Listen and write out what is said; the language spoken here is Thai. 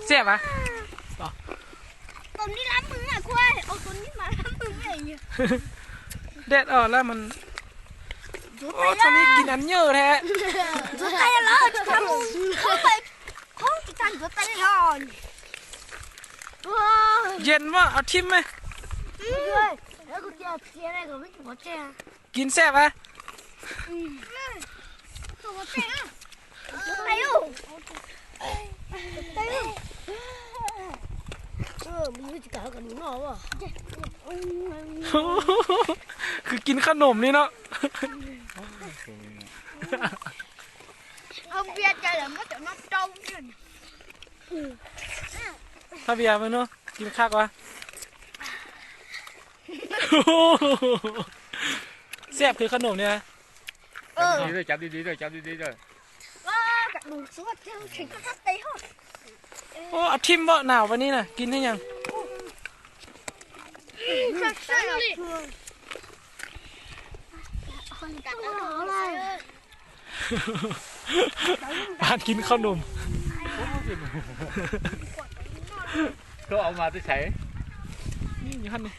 เสียบอ่ะ ตอนนี้ล้างมืออ่ะควายเอาตอนนี้มาล้างมือไงเนี่ย แดดออกแล้วมันโอ้ตอนนี้กินอันเยอะแท้ จะตายแล้วจะทำเขาไปเขาจะทำจะตายแล้วว้า เย็นวะเอาทิมไหม ด้วยแล้วกูจะเสียอะไรกับไม่หัวใจอ่ะ กินแซ่บอ่ะ หัวใจอ่ะตายอยู่ตายอยู่มึงจะกล่าวกับหนูหน่อยวะ คือกินขนมนี่เนาะ ông bia chơi là mất nó trâu chứ ถ้าเบียร์ไปเนาะกินข้าววะแซ่บคือขนมเนี่ย ดีด้วยจับดีๆด้วยจับดีๆด้วย cả đủ số theo chính các phát đấy thôi โอ้เอาทิมบ่หนาววันนี้น่ะกินให้ยัง sao là thường cả đó này ปานกินขนม เขาเอามาที่ใช้ นี่อยู่ขั้นนี้